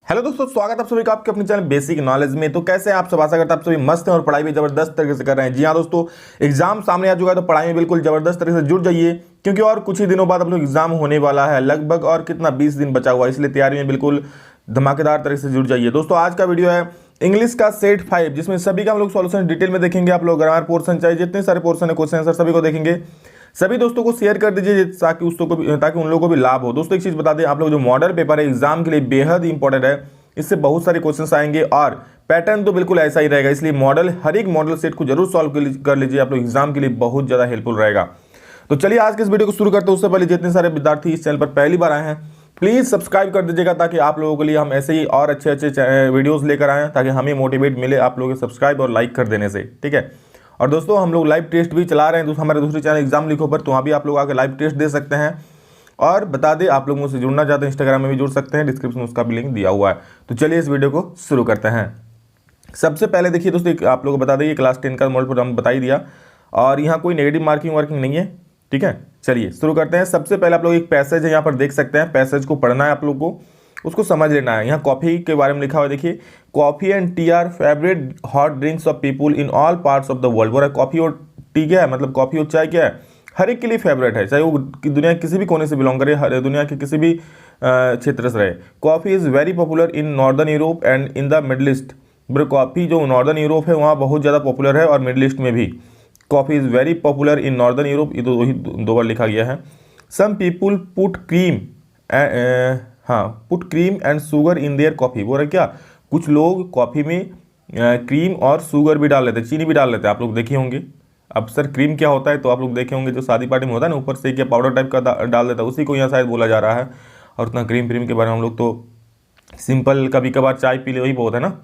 Hello दोस्तों, स्वागत है आप सभी का आपके अपने चैनल बेसिक नॉलेज में। तो कैसे हैं आप सब? आशा करता हैं आप सभी मस्त हैं और पढ़ाई भी जबरदस्त तरीके से कर रहे हैं। जी हाँ दोस्तों, एग्जाम सामने आ चुका है तो पढ़ाई में बिल्कुल जबरदस्त तरीके से जुट जाइए, क्योंकि और कुछ ही दिनों बाद आप लोग एग्जाम होने वाला है। लगभग और कितना 20 दिन बचा हुआ है, इसलिए तैयारी में बिल्कुल धमाकेदार तरीके से जुट जाइए। दोस्तों आज का वीडियो है इंग्लिश का सेट 5, जिसमें सभी का हम लोग सॉल्यूशन डिटेल में देखेंगे। आप लोग ग्रामर पोर्शन चाहिए, जितने सारे पोर्शन है क्वेश्चन आंसर सभी को देखेंगे। सभी दोस्तों को शेयर कर दीजिए ताकि ताकि उन लोगों को भी लाभ हो। दोस्तों एक चीज बता दें, आप लोग जो मॉडल पेपर है एग्जाम के लिए बेहद इंपॉर्टेंट है। इससे बहुत सारे क्वेश्चंस आएंगे और पैटर्न तो बिल्कुल ऐसा ही रहेगा, इसलिए मॉडल हर एक मॉडल सेट को जरूर सॉल्व कर लीजिए। आप लोग एग्जाम के लिए बहुत ज्यादा हेल्पफुल रहेगा। तो चलिए आज के इस वीडियो को शुरू करते हैं। उससे पहले जितने सारे विद्यार्थी इस चैनल पर पहली बार आए हैं, प्लीज सब्सक्राइब कर दीजिएगा, ताकि आप लोगों के लिए हम ऐसे ही और अच्छे अच्छे वीडियोस लेकर आएँ, ताकि हमें मोटिवेट मिले आप लोगों के सब्सक्राइब और लाइक कर देने से। ठीक है। और दोस्तों हम लोग लाइव टेस्ट भी चला रहे हैं हमारे दूसरे चैनल एग्जाम लिखो पर, तो वहाँ भी आप लोग आकर लाइव टेस्ट दे सकते हैं। और बता दें, आप लोग मुझसे जुड़ना चाहते हैं इंस्टाग्राम में भी जुड़ सकते हैं, डिस्क्रिप्शन में उसका भी लिंक दिया हुआ है। तो चलिए इस वीडियो को शुरू करते हैं। सबसे पहले देखिए दोस्तों, आप लोगों को बता दें ये क्लास 10 का मॉडल हम बता ही दिया, और यहाँ कोई नेगेटिव मार्किंग वर्किंग नहीं है। ठीक है, चलिए शुरू करते हैं। सबसे पहले आप लोग एक पैसेज है यहाँ पर देख सकते हैं, पैसेज को पढ़ना है आप लोग को, उसको समझ लेना है। यहाँ कॉफी के बारे में लिखा हुआ है, देखिए, coffee and T R favourite hot drinks of people in all parts of the world. बोला कॉफी और टी क्या है, मतलब कॉफी और चाय क्या है, हर एक के लिए फेवरेट है, चाहे वो दुनिया के किसी भी कोने से बिलोंग करे, हर दुनिया के किसी भी क्षेत्र से रहे। Coffee is very popular in northern Europe and in the middle east. Bro coffee जो नॉर्दर्न यूरोप है वहाँ बहुत ज़्यादा पॉपुलर है, और मिडल ईस्ट में भी। Coffee is very popular in northern Europe, ये तो वही दो बार लिखा गया है। Some people put cream put cream and sugar in their coffee. बोल रहे क्या, कुछ लोग कॉफी में क्रीम और शुगर भी डाल लेते हैं, चीनी भी डाल लेते हैं। आप लोग देखे होंगे। अब सर क्रीम क्या होता है, तो आप लोग देखे होंगे जो शादी पार्टी में होता है ना, ऊपर से क्या पाउडर टाइप का डाल देता है, उसी को यहाँ शायद बोला जा रहा है। और उतना क्रीम के बारे में हम लोग तो सिंपल कभी कभार चाय पी ले, वही बहुत है ना।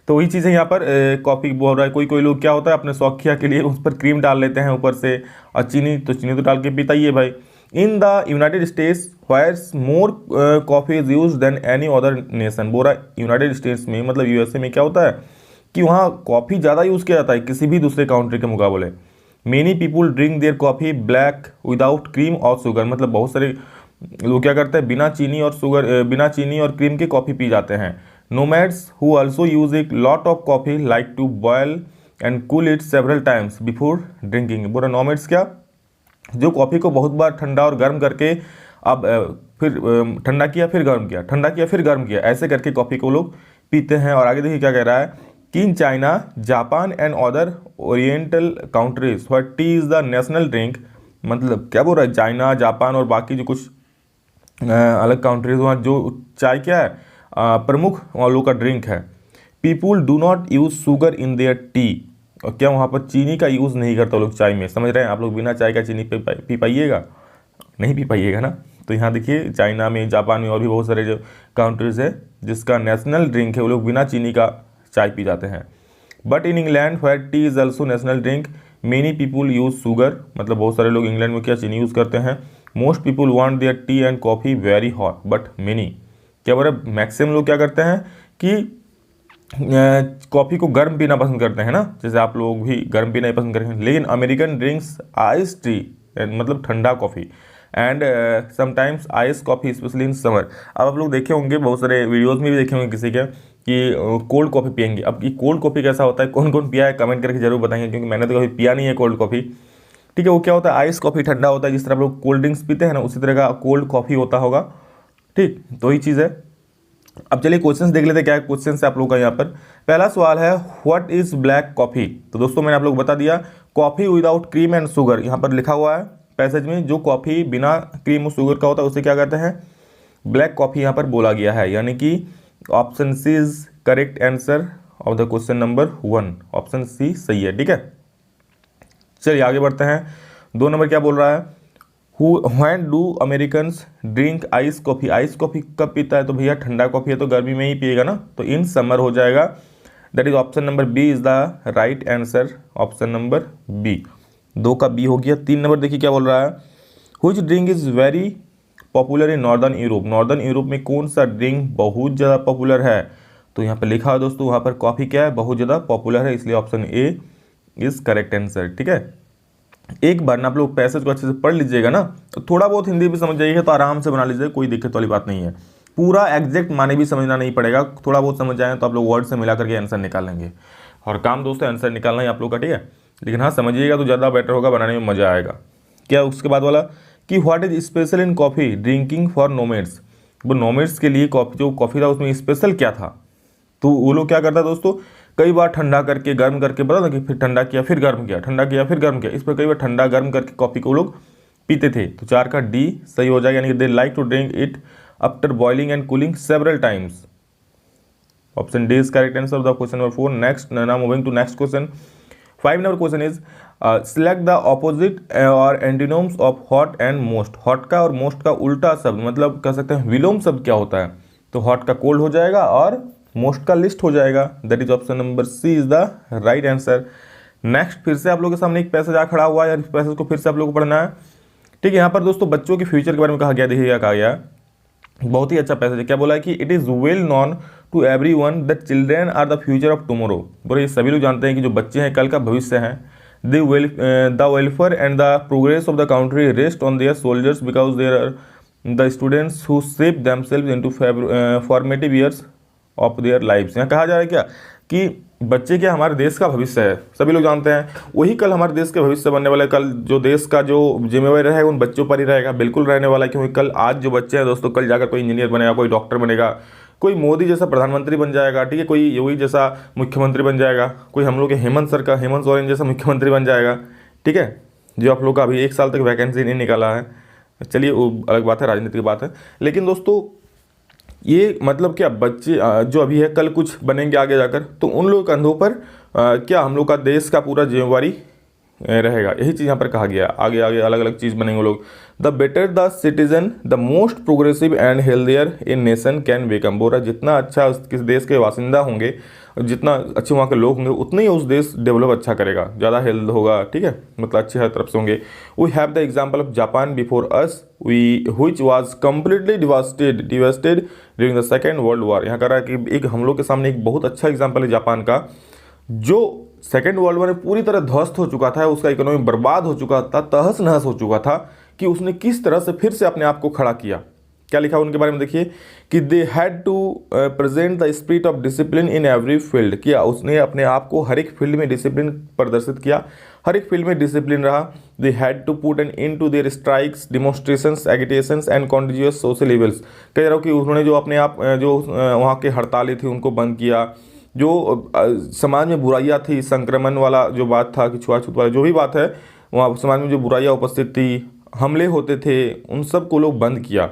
तो वही चीज़ है यहाँ पर कॉफ़ी बोल रहा है। कोई लोग क्या होता है अपने शौकिया के लिए उस पर क्रीम डाल लेते हैं ऊपर से, और चीनी तो डाल के पीता ही है भाई। In the United States wires more coffee is use than any other nation. बोल रहा है यूनाइटेड स्टेट्स में, मतलब यूएसए में क्या होता है कि वहाँ कॉफ़ी ज़्यादा यूज़ किया जाता है किसी भी दूसरे कंट्री के मुकाबले। Many people drink their coffee black without cream और शुगर। मतलब बहुत सारे लोग क्या करते हैं, बिना चीनी और क्रीम के कॉफ़ी पी जाते हैं। Nomads who also use a lot of coffee like to boil and cool it several times before drinking. बोला नोमैड्स क्या, जो कॉफ़ी को बहुत बार ठंडा और गर्म करके अब फिर ठंडा किया फिर गर्म किया, ठंडा किया फिर गर्म किया, ऐसे करके कॉफ़ी को लोग पीते हैं। और आगे देखिए क्या कह रहा है कि in China, Japan and other oriental countries where T is the national drink. मतलब क्या बोल रहा है, चाइना, जापान और बाकी जो कुछ अलग कंट्रीज वहाँ जो चाय क्या है प्रमुख वहाँ लोग का ड्रिंक है। People do not use sugar in there T. और क्या वहाँ पर चीनी का यूज़ नहीं करता लोग चाय में। समझ रहे हैं आप लोग, बिना चाय का चीनी पी पाइएगा, नहीं पी पाइएगा ना। तो यहाँ देखिए चाइना में, जापान में और भी बहुत सारे जो कंट्रीज है जिसका नेशनल ड्रिंक है, वो लोग बिना चीनी का चाय पी जाते हैं। But in England where tea is also national drink many people use sugar. मतलब बहुत सारे लोग इंग्लैंड में क्या चीनी यूज़ करते हैं। Most people want their tea and coffee very hot but many. क्या बोल रहे, मैक्सिमम लोग क्या करते हैं कि कॉफ़ी को गर्म पीना पसंद करते हैं ना, जैसे आप लोग भी गर्म पीना ही पसंद करते हैं। लेकिन अमेरिकन ड्रिंक्स आइस टी, मतलब ठंडा coffee, and sometimes ice coffee specially in summer. अब आप लोग देखे होंगे, बहुत सारे वीडियोस में भी देखे होंगे किसी के कि कोल्ड कॉफ़ी पियेंगे। अब ये कोल्ड कॉफ़ी कैसा होता है, कौन कौन पिया है कमेंट करके जरूर बताएंगे, क्योंकि मैंने तो कभी पिया नहीं है कोल्ड कॉफ़ी। ठीक है, वो क्या होता है, आइस कॉफ़ी ठंडा होता है, जिस तरह आप लोग कोल्ड ड्रिंक्स पीते हैं ना, उसी तरह का कोल्ड कॉफ़ी होता होगा। ठीक, तो वही चीज़ है। अब चलिए क्वेश्चंस देख लेते हैं, क्या क्वेश्चन है आप लोग का यहाँ पर। पहला सवाल है व्हाट इज ब्लैक कॉफ़ी। तो दोस्तों मैंने आप लोग बता दिया, coffee without cream and sugar. यहाँ पर लिखा हुआ है पैसेज में, जो कॉफ़ी बिना क्रीम और शुगर का होता है उसे क्या कहते हैं, ब्लैक कॉफ़ी यहाँ पर बोला गया है। यानी कि option C is correct answer of the question number 1। Option C सही है। ठीक है, चलिए आगे बढ़ते हैं। 2 नंबर क्या बोल रहा है, when do Americans drink ice coffee. Ice coffee कब पीता है, तो भैया ठंडा कॉफ़ी है तो गर्मी में ही पिएगा ना, तो इन समर हो जाएगा। That is option number B is the right answer. Option number B, 2 का बी हो गया। 3 नंबर देखिए क्या बोल रहा है, which drink is very popular in northern Europe. Northern Europe में कौन सा ड्रिंक बहुत ज़्यादा पॉपुलर है। तो यहाँ पर लिखा है दोस्तों, वहाँ पर कॉफ़ी क्या है, बहुत ज़्यादा पॉपुलर है, इसलिए option A is correct answer. ठीक है, एक बार ना आप लोग पैसेज को अच्छे से पढ़ लीजिएगा ना, तो थोड़ा बहुत हिंदी भी समझ जाइएगा तो आराम से बना लीजिएगा, कोई दिक्कत वाली बात नहीं है। पूरा एग्जैक्ट माने भी समझना नहीं पड़ेगा, थोड़ा बहुत समझ जाए तो आप लोग वर्ड से मिला करके आंसर निकाल लेंगे। और काम दोस्तों आंसर निकालना ही आप लोग का, ठीक है। लेकिन हाँ समझिएगा तो ज़्यादा बेटर होगा, बनाने में मज़ा आएगा। क्या उसके बाद वाला कि what is special in coffee drinking for nomads. वो नोमेड्स के लिए कॉफ़ी, जो कॉफ़ी था उसमें स्पेशल क्या था। तो वो लोग क्या करता है दोस्तों, कई बार ठंडा करके गर्म करके, पता था कि फिर ठंडा किया फिर गर्म किया, ठंडा किया फिर गर्म किया, इस पर कई बार ठंडा गर्म करके कॉफ़ी को लोग पीते थे। तो 4 का डी सही हो जाएगा, यानी कि they like to drink it after boiling and cooling several times. Option D is correct answer of the question number 4। Next, now moving to next question. 5 number question is select the opposite और antonyms of hot and most. Hot का और most का उल्टा शब्द, मतलब कह सकते हैं विलोम शब्द क्या होता है। तो हॉट का कोल्ड हो जाएगा और मोस्ट का लिस्ट हो जाएगा। That is option number C is the right answer. Next, फिर से आप लोगों के सामने एक पैसेज आ खड़ा हुआ है, इस पैसेज को फिर से आप लोगों को पढ़ना है, ठीक है। यहाँ पर दोस्तों बच्चों के फ्यूचर के बारे में कहा गया, देखिएगा कहा गया, बहुत ही अच्छा पैसेज है। क्या बोला है कि it is well known to everyone that children are the future of tomorrow. बोले ये सभी लोग जानते हैं कि जो बच्चे हैं कल का भविष्य हैं। The welfare and the progress of the country rest on their soldiers because there are the students who shape themselves into formative years of their lifes. यहाँ कहा जा रहा है क्या कि बच्चे क्या हमारे देश का भविष्य है, सभी लोग जानते हैं, वही कल हमारे देश के भविष्य बनने वाले, कल जो देश का जो जिम्मेवारी रहेगा उन बच्चों पर ही रहेगा, बिल्कुल रहने वाला है। क्योंकि कल आज जो बच्चे हैं दोस्तों, कल जाकर कोई इंजीनियर बनेगा, कोई डॉक्टर बनेगा, कोई मोदी जैसा प्रधानमंत्री बन जाएगा, ठीक है, कोई योगी जैसा मुख्यमंत्री बन जाएगा, कोई हम लोग के हेमंत सोरेन जैसा मुख्यमंत्री बन जाएगा, ठीक है, जो आप लोग का अभी 1 साल तक वैकेंसी नहीं निकाला है। चलिए वो अलग बात है, राजनीति की बात है। लेकिन दोस्तों ये मतलब क्या, बच्चे जो अभी है कल कुछ बनेंगे आगे जाकर, तो उन लोगों के कंधों पर क्या हम लोग का देश का पूरा जिम्मेवारी रहेगा, यही चीज़ यहाँ पर कहा गया। आगे आगे अलग अलग चीज़ बनेंगे लोग। The better the citizen the most progressive and healthier in nation can become. बोल रहा जितना अच्छा किस देश के बासिंदा होंगे, जितना अच्छे वहाँ के लोग होंगे, उतना ही उस देश डेवलप अच्छा करेगा, ज़्यादा हेल्थ होगा, ठीक है, मतलब अच्छे हर तरफ से होंगे। We have the example of Japan before us which was completely devastated during the second world war. यहाँ कह रहा है कि एक हम लोग के सामने एक बहुत अच्छा एग्जाम्पल है जापान का, जो सेकेंड वर्ल्ड वॉर में पूरी तरह ध्वस्त हो चुका था, उसका इकोनॉमी बर्बाद हो चुका था, तहस नहस हो चुका था, कि उसने किस तरह से फिर से अपने आप को खड़ा किया। क्या लिखा उनके बारे में देखिए कि they had to present the spirit of discipline in every field. किया उसने अपने आप को हर एक फील्ड में डिसिप्लिन प्रदर्शित किया, हर एक फील्ड में डिसिप्लिन रहा। They had to put an end to their strikes, demonstrations, agitations and continuous social evils. कह रहा हूँ कि उन्होंने जो अपने आप जो वहाँ के हड़तालें थी उनको बंद किया, जो समाज में बुराइयाँ थी, संक्रमण वाला जो बात था कि छुआछूत वाला जो भी बात है, वहाँ समाज में जो बुराइयाँ उपस्थित थी, हमले होते थे, उन सब को लोग बंद किया।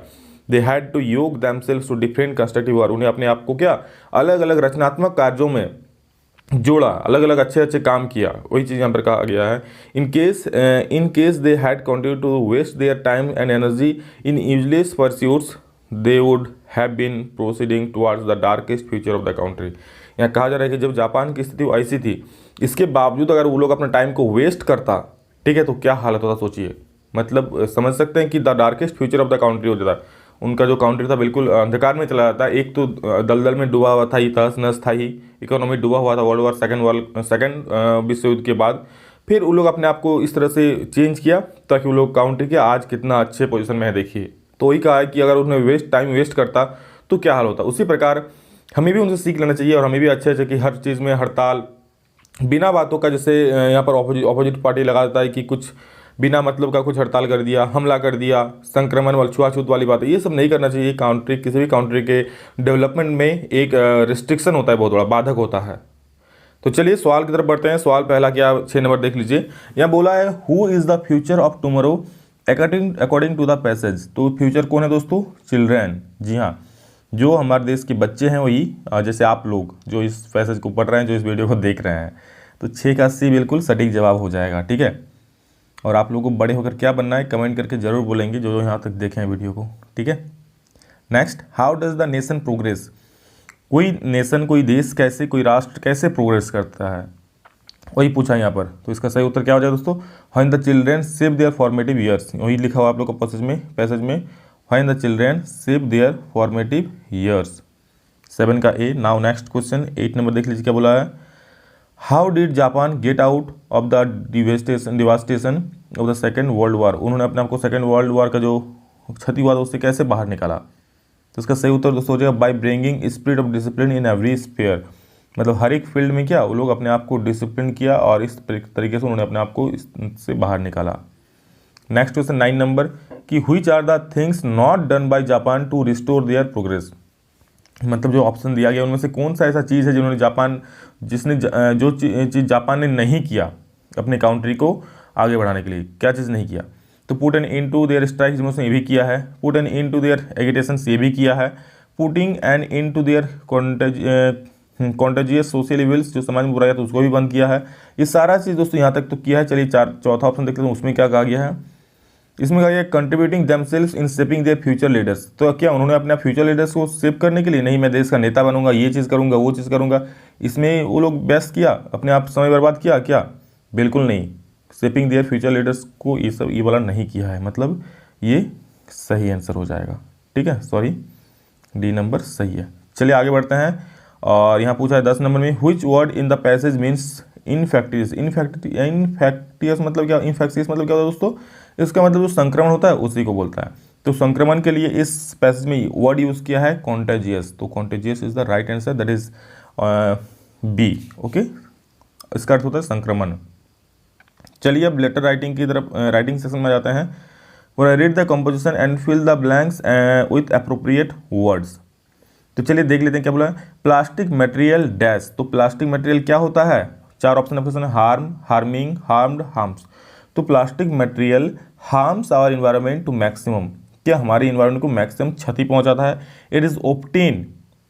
They had to yoke themselves to different constructive work. उन्हें अपने आप को क्या अलग अलग रचनात्मक कार्यों में जोड़ा, अलग अलग अच्छे अच्छे काम किया, वही चीज़ यहाँ पर कहा गया है। In case they had continue to waste their time and energy in useless pursuits they would have been proceeding towards the darkest future of the country. यहाँ कहा जा रहा है कि जब जापान की स्थिति ऐसी थी, इसके बावजूद अगर वो लोग अपने टाइम को वेस्ट करता, ठीक है, तो क्या हालत होता सोचिए। मतलब समझ सकते हैं कि the darkest future of the country हो जाता, उनका जो कंट्री था बिल्कुल अंधकार में चला जाता। एक तो दलदल में डूबा हुआ था, ही तहस नहस था, ही इकोनॉमी डूबा हुआ था वर्ल्ड वॉर सेकेंड विश्व युद्ध के बाद। फिर वो लोग अपने आप को इस तरह से चेंज किया ताकि वो लोग काउंटर किया, आज कितना अच्छे पोजीशन में है देखिए। तो वही कहा है कि अगर उन्हें टाइम वेस्ट करता तो क्या हाल होता। उसी प्रकार हमें भी उनसे सीख लेना चाहिए, और हमें भी अच्छे अच्छे कि हर चीज़ में हड़ताल बिना बातों का, जैसे यहाँ पर ऑपोजिट पार्टी लगा देता है कि कुछ बिना मतलब का कुछ हड़ताल कर दिया, हमला कर दिया, संक्रमण वाली छुआछूत वाली बात है, ये सब नहीं करना चाहिए। काउंट्री किसी भी काउंट्री के डेवलपमेंट में एक रिस्ट्रिक्शन होता है, बहुत बड़ा बाधक होता है। तो चलिए सवाल की तरफ बढ़ते हैं। सवाल पहला क्या, 6 नंबर देख लीजिए। यहाँ बोला है who is the future of tomorrow according to the passage. तो फ्यूचर कौन है दोस्तों, चिल्ड्रेन। जी हाँ, जो हमारे देश के बच्चे हैं वही, जैसे आप लोग जो इस पैसेज को पढ़ रहे हैं, जो इस वीडियो को देख रहे हैं। तो 6 का सी बिल्कुल सटीक जवाब हो जाएगा, ठीक है। और आप लोगों को बड़े होकर क्या बनना है कमेंट करके जरूर बोलेंगे, जो यहाँ तक देखें हैं वीडियो को, ठीक है। Next, how does the nation progress. कोई नेशन, कोई देश कैसे, कोई राष्ट्र कैसे प्रोग्रेस करता है, वही पूछा यहाँ पर। तो इसका सही उत्तर क्या हो जाएगा दोस्तों, when the children save their formative years. वही लिखा हुआ आप लोग को पैसेज में when the children save their formative years. 7 का ए। नाउ नेक्स्ट क्वेश्चन 8 नंबर देख लीजिए क्या बोला है। How did Japan get out of the devastation of the second world war. उन्होंने अपने आप को सेकेंड वर्ल्ड वॉर का जो क्षति हुआ था उससे कैसे बाहर निकाला। तो इसका सही उत्तर दोस्तों हो जाएगा by bringing spirit of discipline in every sphere. मतलब हर एक फील्ड में क्या वो लोग अपने आप को डिसिप्लिन किया और इस तरीके से उन्होंने अपने आप को इससे बाहर निकाला। नेक्स्ट क्वेश्चन 9 नंबर कि which are the things not done by Japan to restore their progress. मतलब जो ऑप्शन दिया गया उनमें से कौन सा ऐसा चीज़ है जिन्होंने जो चीज़ जापान ने नहीं किया अपने कंट्री को आगे बढ़ाने के लिए, क्या चीज़ नहीं किया। तो put an end to their strikes उसने ये भी किया है, put an end to their agitations ये भी किया है, putting an end to their contagious social evils जो समाज में बुराई है तो उसको भी बंद किया है। ये सारा चीज़ दोस्तों यहाँ तक तो किया है। चलिए चौथा ऑप्शन देखते हैं उसमें क्या कहा गया है। इसमें कहा गया contributing themselves in shaping their future leaders. तो क्या उन्होंने अपने फ्यूचर लीडर्स को शेप करने के लिए, नहीं मैं देश का नेता बनूंगा, ये चीज़ करूंगा, वो चीज़ करूंगा, इसमें वो लोग व्यस्त किया, अपने आप समय बर्बाद किया क्या? बिल्कुल नहीं। शेपिंग देयर फ्यूचर लीडर्स को ये वाला नहीं किया है, मतलब ये सही आंसर हो जाएगा। ठीक है, सॉरी डी नंबर सही है। चलिए आगे बढ़ते हैं और यहाँ पूछा है 10 नंबर में which word in the passage means infectious. Infectious मतलब क्या, इन्फेक्शियस मतलब क्या होता है दोस्तों? इसका मतलब जो संक्रमण होता है उसी को बोलता है। तो संक्रमण के लिए इस पैसेज में वर्ड यूज़ किया है कॉन्टेजियस। तो contagious is the right answer, that is B. Okay, इसका अर्थ होता है संक्रमण। चलिए अब लेटर राइटिंग की तरफ, राइटिंग सेक्शन में जाते हैं। और read the composition and fill the blanks with appropriate words. तो चलिए देख लेते हैं क्या बोला है। Plastic material dash. तो प्लास्टिक मटेरियल क्या होता है? 4 ऑप्शन आपके सामने, हार्म, हार्मिंग, हार्म्ड, हार्म्स। तो plastic material harms our environment to maximum. क्या हमारे इन्वायरमेंट को मैक्सिमम क्षति पहुंचाता है? It is obtain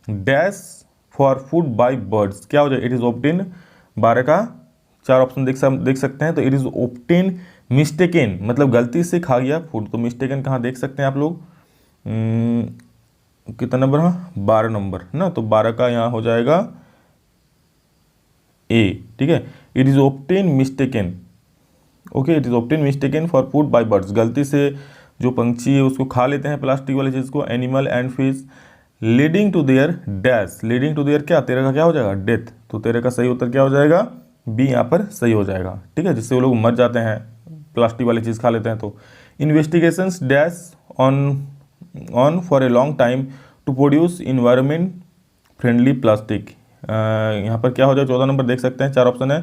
dash for food by birds. क्या हो जाए? इट इज ऑब्टेन, 12 का 4 ऑप्शन देख सकते हैं। तो इट इज ऑब्टेन मिस्टेकन, मतलब गलती से खा गया फूड। तो मिस्टेकन कहाँ देख सकते हैं आप लोग? कितना नंबर है? 12 नंबर ना। तो 12 का यहाँ हो जाएगा ए। ठीक है, it is obtain mistaken. Okay, it is obtain mistaken for food by birds. गलती से जो पंछी है उसको खा लेते हैं प्लास्टिक वाली चीज़ को, animal and fish, leading to their dash. Leading to their क्या, तेरे का क्या हो जाएगा? डेथ। तो तेरे का सही उत्तर क्या हो जाएगा? बी यहाँ पर सही हो जाएगा। ठीक है, जिससे वो लोग मर जाते हैं, प्लास्टिक वाली चीज़ खा लेते हैं। तो investigations dash on for a long time to produce environment friendly plastic. यहाँ पर क्या हो जाए? 14 नंबर देख सकते हैं, 4 ऑप्शन है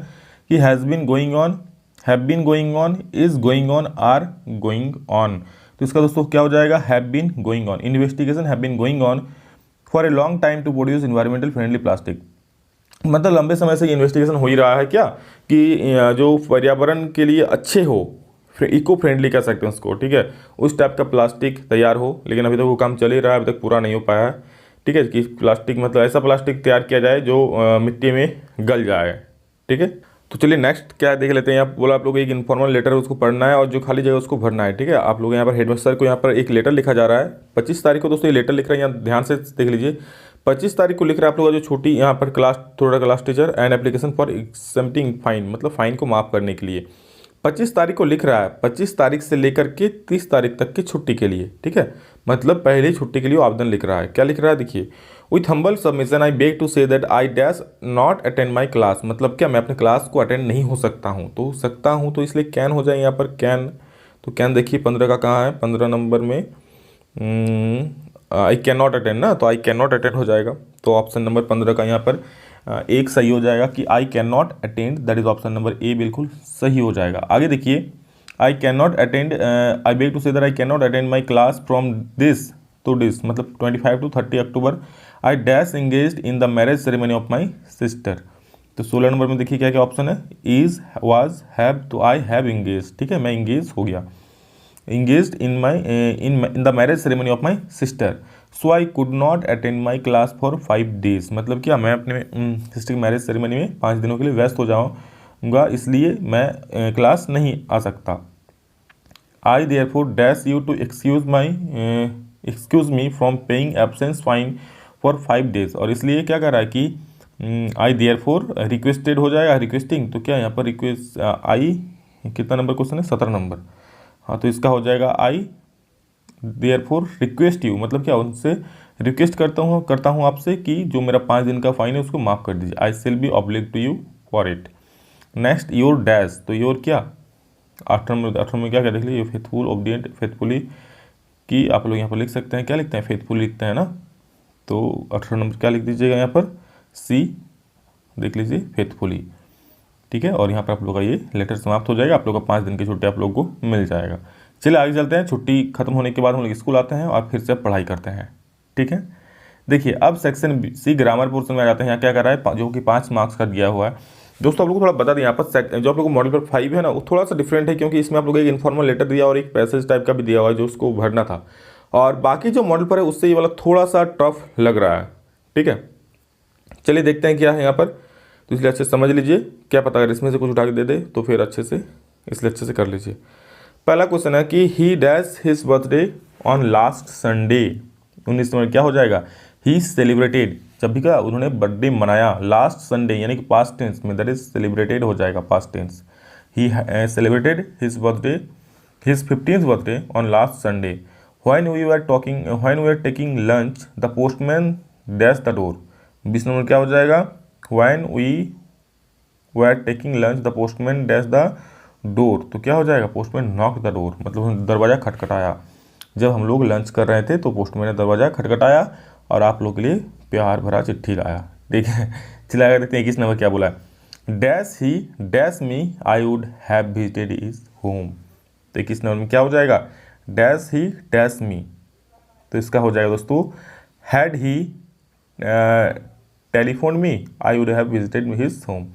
कि has been going on, have been going on, is going on, are going on. तो इसका दोस्तों क्या हो जाएगा? Have been going on. Investigation have been going on for a long time to produce environmental friendly plastic. मतलब लंबे समय से इन्वेस्टिगेशन हो ही रहा है क्या कि जो पर्यावरण के लिए अच्छे हो, इको फ्रेंडली कह सकते हैं उसको। ठीक है, उस टाइप का प्लास्टिक तैयार हो, लेकिन अभी तक वो काम चल ही रहा है, अभी तक पूरा नहीं हो पाया है। ठीक है, कि प्लास्टिक मतलब ऐसा प्लास्टिक तैयार किया जाए जो मिट्टी में गल जाए। ठीक है, तो चलिए नेक्स्ट क्या देख लेते हैं। यहाँ बोला आप लोग एक इन्फॉर्मल लेटर है उसको पढ़ना है और जो खाली जगह उसको भरना है। ठीक है, आप लोग यहाँ पर हेडमास्टर को यहाँ पर एक लेटर लिखा जा रहा है। 25 तारीख को दोस्तों ये लेटर लिख रहे हैं, यहाँ ध्यान से देख लीजिए। 25 तारीख को लिख रहा है आप लोग जो छोटी यहाँ पर class teacher and application for accepting fine, मतलब फाइन को माफ़ करने के लिए 25 तारीख को लिख रहा है। 25 तारीख से लेकर के 30 तारीख तक की छुट्टी के लिए। ठीक है, मतलब पहले छुट्टी के लिए आवेदन लिख रहा है। क्या लिख रहा है देखिए, with humble submission I beg to say that I dash not attend my class. मतलब क्या मैं अपने क्लास को अटेंड नहीं हो सकता हूँ। तो इसलिए कैन हो जाए यहाँ पर कैन। तो कैन देखिए 15 का कहाँ है? 15 नंबर में आई कैन नॉट अटेंड ना, तो आई कैन नॉट अटेंड हो जाएगा। तो ऑप्शन नंबर 15 का यहाँ पर एक सही हो जाएगा कि I can not attend, that is option number A बिल्कुल सही हो जाएगा। आगे देखिए, I can not attend, I beg to say that I can not attend my class from this to this, मतलब 25 to 30 October I dash engaged in the marriage ceremony of my sister. तो 16 number में देखिए क्या क्या option है, is, was, have. तो I have engage. ठीक है, मैं इंगेज हो गया, engaged in the marriage ceremony of my sister, so I could not attend my class for 5 days। मतलब क्या मैं अपने सिस्टर की मैरिज सेरेमनी में 5 दिनों के लिए व्यस्त हो जाऊँगा, इसलिए मैं क्लास नहीं आ सकता। I therefore dash you to excuse me from paying absence fine for 5 days। और इसलिए क्या कर रहा है कि I therefore requested हो जाएगा, requesting। तो क्या यहाँ पर रिक्वेस्ट आई कितना नंबर क्वेश्चन है? 17 नंबर। हाँ, तो इसका हो जाएगा आई देयरफॉर रिक्वेस्ट यू, मतलब क्या उनसे रिक्वेस्ट करता हूँ आपसे कि जो मेरा 5 दिन का फाइन है उसको माफ़ कर दीजिए। I shall be oblige to you for it. Next your dash. तो योर क्या 8 नंबर में क्या क्या देख लीजिए, फेथफुल, ओबीडियंट, फेथफुली कि आप लोग यहाँ पर लिख सकते हैं, क्या लिखते हैं, फेथफुली लिखते हैं ना, तो 18 नंबर क्या लिख दीजिएगा यहाँ पर, सी, देख लीजिए फेथफुली, ठीक है। और यहाँ पर आप लोग का ये लेटर समाप्त हो जाएगा, आप लोग का 5 दिन की छुट्टी आप लोग को मिल जाएगा। चलिए आगे चलते हैं। छुट्टी खत्म होने के बाद हम लोग स्कूल आते हैं और फिर से पढ़ाई करते हैं, ठीक है। देखिए अब सेक्शन सी ग्रामर पोर्शन में आ जाते हैं। यहाँ क्या कर रहा है, जो कि 5 मार्क्स का दिया हुआ है। दोस्तों आप लोग को थोड़ा बता दें, यहाँ पर जो आप लोग को मॉडल पेपर 5 है ना, वो थोड़ा सा डिफरेंट है, क्योंकि इसमें आप लोग एक इन्फॉर्मल लेटर दिया और एक पैसेज टाइप का भी दिया हुआ है जो उसको भरना था, और बाकी जो मॉडल पर है उससे ये वाला थोड़ा सा टफ लग रहा है, ठीक है। चलिए देखते हैं क्या है यहाँ पर, तो इसलिए अच्छे से समझ लीजिए, क्या पता अगर इसमें से कुछ उठा के दे दे तो फिर अच्छे से, इसलिए अच्छे से कर लीजिए। पहला क्वेश्चन है कि ही dash his birthday on last Sunday. 19 number क्या हो जाएगा, ही सेलिब्रेटेड, जब भी क्या उन्होंने बर्थडे मनाया लास्ट संडे, यानी कि पास्ट टेंस में, दैट इज सेलिब्रेटेड हो जाएगा past tense. He celebrated his birthday, his 15th birthday on last Sunday. When we are taking lunch the postman dash the door. 20 number क्या हो जाएगा, when we were taking lunch the postman dash the door, तो क्या हो जाएगा, postman knock the door, मतलब दरवाज़ा खटखटाया। जब हम लोग लंच कर रहे थे तो पोस्टमैन ने दरवाज़ा खटखटाया और आप लोग के लिए प्यार भरा चिट्ठी लाया, ठीक है। चलिए आगे देखते हैं 21 नंबर क्या बोला है, dash he dash me I would have visited his home. तो 21 नंबर में क्या हो जाएगा, डैश ही डैश मी, तो इसका हो जाएगा दोस्तों, had he telephone me I would have visited his home.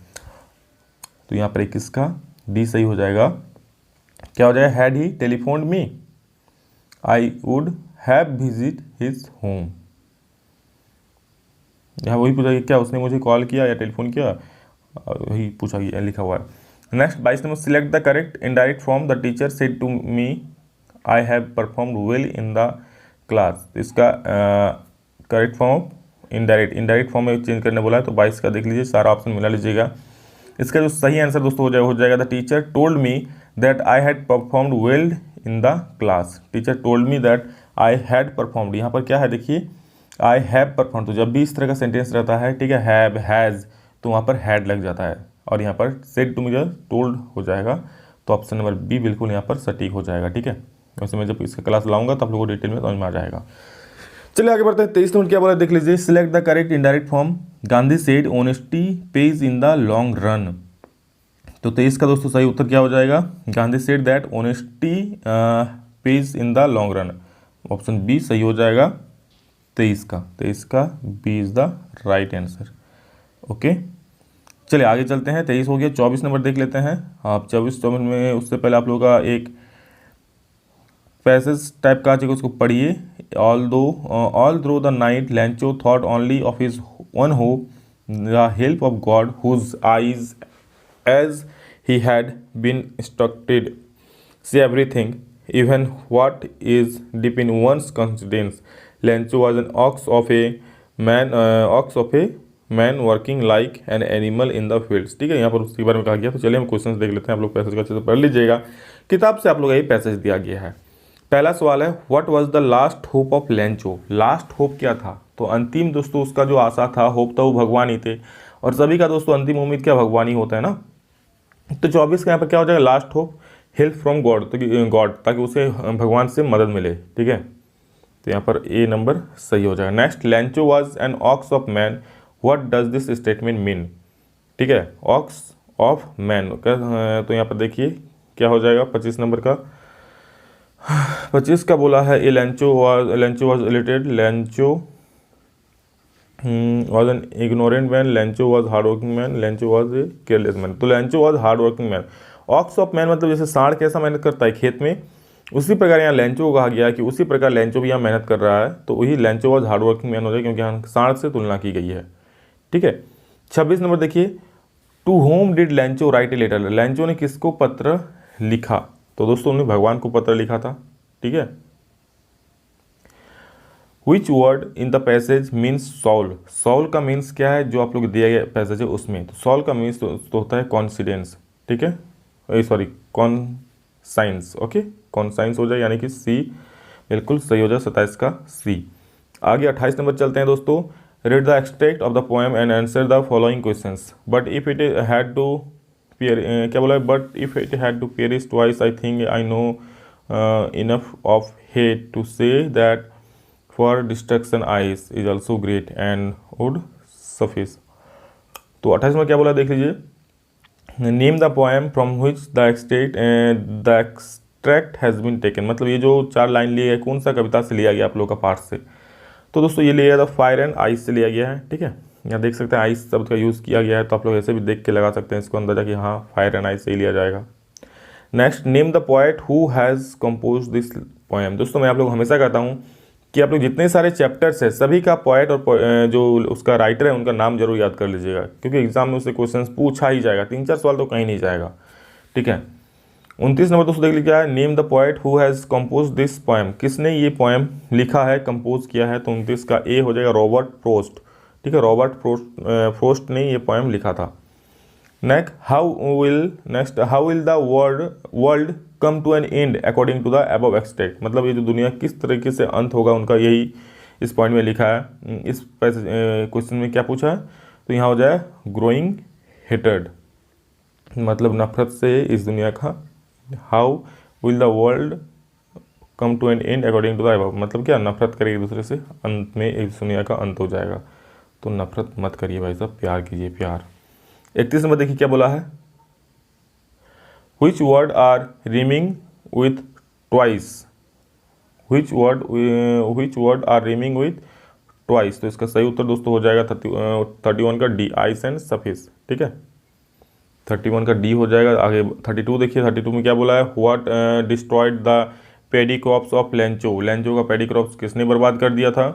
तो यहाँ पर 21 का डी सही हो जाएगा। क्या हो जाएगा, had he telephone me I would have visit his home. यहाँ वही पूछा कि क्या उसने मुझे कॉल किया या टेलीफोन किया, वही पूछा गया, लिखा हुआ है। Next 22 number, select the correct indirect form, the teacher said to me I have performed well in the class. इसका करेक्ट फॉर्म इनडायरेक्ट फॉर्म में चेंज करने बोला है, तो 22 का देख लीजिए, सारा ऑप्शन मिला लीजिएगा। इसका जो सही आंसर दोस्तों हो जाएगा the teacher told me that I had performed well in the class. Teacher told me that I had performed, यहाँ पर क्या है देखिए, आई हैव परफॉर्म, तो जब भी इस तरह का सेंटेंस रहता है, ठीक है, हैव हैज़, तो वहाँ पर हैड लग जाता है, और यहाँ पर सेड टू मी टोल्ड हो जाएगा। तो ऑप्शन नंबर बी बिल्कुल यहाँ पर सटीक हो जाएगा, ठीक है। वैसे मैं जब इसका क्लास लाऊंगा तो आप लोगों को डिटेल में समझ में आ जाएगा। चलिए आगे बढ़ते हैं। 23 नंबर क्या बोला देख लीजिए, select the correct indirect form, Gandhi said honesty pays in the long run. तो 23 का दोस्तों सही उत्तर क्या हो जाएगा, Gandhi said that honesty pays in the long run. Option B सही हो जाएगा 23 का B is the right answer. Okay चलिए आगे चलते हैं। 23 हो गया, 24 नंबर देख लेते हैं। आप 24 में उससे पहले आप लोगों का एक पैसेज टाइप का चाहिए, उसको पढ़िए। All through the night Lencho thought only of his one hope, the help of God whose eyes as he had been instructed see everything even what is deep in one's confidence. Lencho was an ox of a man working like an animal in the fields. ठीक है, यहाँ पर उसके बारे में कहा गया। तो चलिए हम क्वेश्चन देख लेते हैं, आप लोग पैसेज को अच्छे से पढ़ लीजिएगा, किताब से आप लोग यही पैसेज दिया गया है। पहला सवाल है, what was the last hope of लैंचो। Last hope क्या था, तो अंतिम दोस्तों उसका जो आशा था, होप था, वो भगवान ही थे, और सभी का दोस्तों अंतिम उम्मीद क्या भगवान ही होता है ना। तो 24 का यहाँ पर क्या हो जाएगा, last hope help from God, ताकि उसे भगवान से मदद मिले। ठीक है, तो यहाँ पर ए नंबर सही हो जाएगा। Next, लैंचो was N ox of man, what does this statement mean. ठीक है, ऑक्स ऑफ मैन, तो यहाँ पर देखिए क्या हो जाएगा 25 नंबर का। 25 का बोला है, a Lencho was illiterate, Lencho was an ignorant man, Lencho was hard working man, Lencho was a careless man. तो Lencho was hard working man. Ox of man मतलब जैसे सांड कैसा मेहनत करता है खेत में, उसी प्रकार यहाँ लैंचो को कहा गया कि उसी प्रकार लैंचो भी यहाँ मेहनत कर रहा है, तो वही लैंचो वाज हार्ड वर्किंग मैन हो जाए, क्योंकि यहाँ सांड से तुलना की गई है। ठीक है, 26 नंबर देखिए, to whom did Lencho write a letter. लैंचो ने किसको पत्र लिखा, तो दोस्तों उन्होंने भगवान को पत्र लिखा था। ठीक है, which word in the passage means soul. Soul का मीन्स क्या है, जो आप लोग दिया गया पैसेज है उसमें, तो सॉल का मीन्स तो होता है कॉन्सिडेंस। ठीक है, सॉरी कॉनसाइंस। ओके, कॉनसाइंस हो जाए, यानी कि सी बिल्कुल सही हो जाए, 27 का सी। आगे 28 नंबर चलते हैं दोस्तों। Read the extract of the poem and answer the following questions. But if it had to क्या बोला है, but if it had to perish twice I think I know enough of hate to say that for destruction ice is also great and would suffice। तो 28 में क्या बोला देख लीजिए, name the poem from which the extract has been taken. मतलब ये जो 4 line लिए है कौन सा कविता से लिया गया आप लोग का पार्ट से। तो दोस्तों ये लिया गया था फायर एंड आइस से लिया गया है। ठीक है, यहाँ देख सकते हैं आइस शब्द का यूज़ किया गया है, तो आप लोग ऐसे भी देख के लगा सकते हैं इसको अंदाजा कि हाँ फायर एंड आइस से ही लिया जाएगा। Next, name the poet who has compose this poem. दोस्तों मैं आप लोग हमेशा कहता हूँ कि आप लोग जितने सारे चैप्टर्स है सभी का पोएट और जो उसका राइटर है उनका नाम जरूर याद कर लीजिएगा, क्योंकि एग्जाम में उससे क्वेश्चन पूछा ही जाएगा, 3-4 सवाल तो कहीं नहीं जाएगा। ठीक है, 29 नंबर दोस्तों देख लीजिए, name the poet who has compose this poem. किसने ये पोएम लिखा है, कंपोज किया है। तो 29 का ए हो जाएगा रॉबर्ट फ्रोस्ट। ठीक है, रॉबर्ट फ्रोस्ट ने ये पोएम लिखा था। Next, how will the world come to an end according to the above extract. मतलब ये जो दुनिया किस तरीके से अंत होगा उनका यही इस पॉइंट में लिखा है। इस क्वेश्चन में क्या पूछा है, तो यहाँ हो जाए ग्रोइंग हेटेड, मतलब नफरत से इस दुनिया का। How will the world come to an end according to the above, मतलब क्या नफरत करेगी एक दूसरे से, अंत में इस दुनिया का अंत हो जाएगा। तो नफरत मत करिए भाई साहब, प्यार कीजिए, प्यार। 31 नंबर देखिए क्या बोला है, Which word are rhyming with twice? Which word are rhyming with twice? तो इसका सही उत्तर दोस्तों हो जाएगा 31 का डी, आइस एंड सफिस। ठीक है, 31 का डी हो जाएगा। आगे 32 देखिए, 32 में क्या बोला है, What destroyed the paddy crops of Lancho? लैंचो का पैडी क्रॉप्स किसने बर्बाद कर दिया था।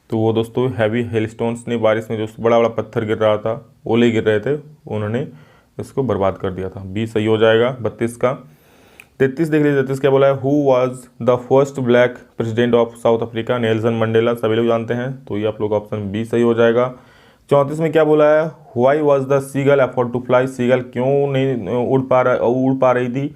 तो वो दोस्तों हैवी हेलस्टोन्स ने, बारिश में जो बड़ा बड़ा पत्थर गिर रहा था, ओले गिर रहे थे, उन्होंने इसको बर्बाद कर दिया था। बी सही हो जाएगा 32 का। 33 देख लीजिए, 33 क्या बोला है, who was the first black president of south Africa. Nelson Mandela, सभी लोग जानते हैं, तो ये आप लोग ऑप्शन बी सही हो जाएगा। 34 में क्या बोला है, why was the seagull afford to fly. Seagull क्यों नहीं उड़ पा रही थी।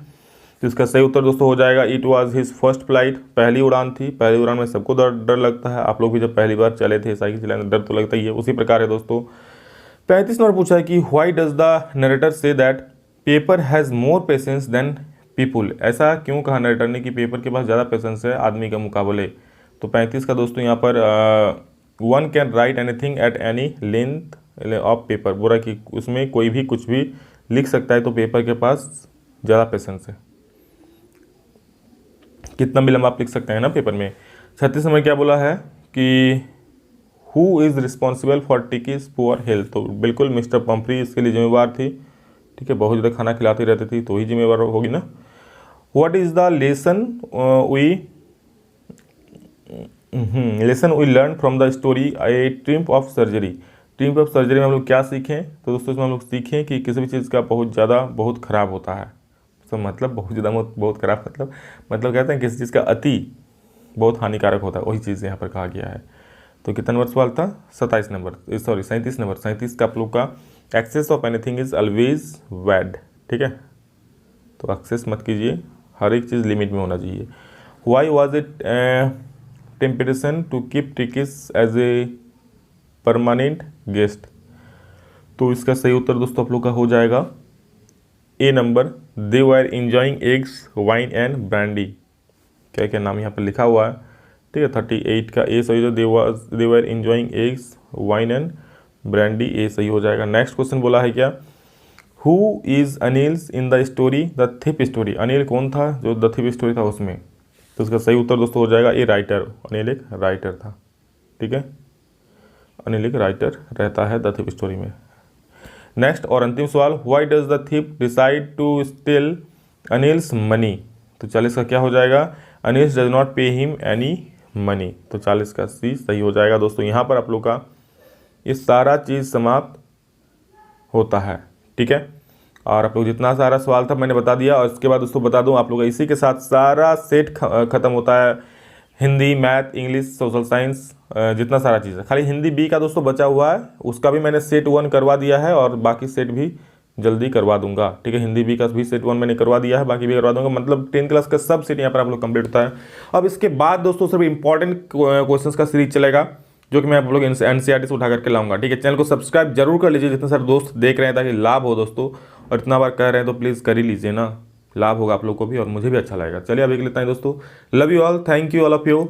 तो इसका सही उत्तर दोस्तों हो जाएगा, it was his first flight. पहली उड़ान थी, पहली उड़ान में सबको डर लगता है। आप लोग भी जब पहली बार चले थे साइकिल चलाने, डर तो लगता ही है, उसी प्रकार है दोस्तों। 35 नंबर पूछा है कि why does the narrator say that paper has more patience than people. ऐसा क्यों कहा नरेटर ने कि पेपर के पास ज़्यादा पेशेंस है आदमी के मुकाबले। तो 35 का दोस्तों यहाँ पर one can write anything at any length of paper, बोला कि उसमें कोई भी कुछ भी लिख सकता है, तो पेपर के पास ज़्यादा पेशेंस है, कितना भी लंबा आप लिख सकते हैं ना पेपर में। 36 नंबर क्या बोला है कि who is responsible for Tiki's poor health. तो बिल्कुल मिस्टर पंफ्री इसके लिए जिम्मेवार थी। ठीक है, बहुत ज़्यादा खाना खिलाती रहती थी, तो ही जिम्मेवार होगी ना। What is the lesson we learn from the story a triumph of surgery. Triumph of surgery में हम लोग क्या सीखें, तो दोस्तों इसमें हम लोग सीखें कि किसी भी चीज़ का बहुत ख़राब होता है। तो मतलब बहुत ज़्यादा बहुत ख़राब, मतलब कहते हैं किसी चीज़ का अति बहुत हानिकारक होता है, वही चीज़ यहाँ पर कहा गया है। तो कितना नंबर सवाल था, 37 नंबर, 37 नंबर। 37 का आप लोग का excess of anything is always bad. ठीक है, तो एक्सेस मत कीजिए, हर एक चीज़ लिमिट में होना चाहिए। Why was it temptation to keep Tiki as a permanent guest. तो इसका सही उत्तर दोस्तों आप लोग का हो जाएगा A number, they were enjoying eggs wine and brandy. क्या क्या नाम यहाँ पर लिखा हुआ है। ठीक है, 38 का ए सही हो, they were enjoying eggs wine and brandy, A सही हो जाएगा। नेक्स्ट क्वेश्चन बोला है क्या, who is Anil's in the story the thief story. Anil कौन था जो द थिप स्टोरी था उसमें। तो इसका सही उत्तर दोस्तों हो जाएगा ए राइटर। अनिल एक राइटर था। ठीक है, अनिल एक राइटर रहता है द थिप स्टोरी में। नेक्स्ट और अंतिम सवाल, why does the thief decide to steal Anil's money. तो 40 का क्या हो जाएगा, Anil's does not pay him any money. तो 40 का सी सही हो जाएगा दोस्तों। यहाँ पर आप लोग का ये सारा चीज़ समाप्त होता है। ठीक है, और आप लोग जितना सारा सवाल था मैंने बता दिया। और इसके बाद दोस्तों बता दूं आप लोग इसी के साथ सारा सेट खत्म होता है, Hindi, math, English, social science, जितना सारा चीज़ है। खाली हिंदी बी का दोस्तों बचा हुआ है, उसका भी मैंने सेट 1 करवा दिया है और बाकी सेट भी जल्दी करवा दूंगा। ठीक है, हिंदी बी का भी सेट 1 मैंने करवा दिया है, बाकी भी करवा दूंगा। मतलब 10th क्लास का सब सेट यहाँ पर आप लोग कंप्लीट होता है। अब इसके बाद दोस्तों सिर्फ इंपॉर्टेंट क्वेश्चंस का सीरीज चलेगा, जो कि मैं आप लोग NCERT से उठा करके लाऊंगा। ठीक है, चैनल को सब्सक्राइब जरूर कर लीजिए, जितने सारे दोस्त देख रहे हैं, ताकि लाभ हो दोस्तों। और इतना बार कह रहे हैं तो प्लीज़ कर ही लीजिए ना। लाभ होगा आप लोग को भी और मुझे भी अच्छा लगेगा। चलिए अभी के लिए इतना ही दोस्तों, love you all, thank you all of you,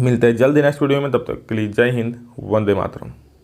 मिलते हैं जल्दी नेक्स्ट वीडियो में, तब तक के लिए जय हिंद, वंदे मातरम।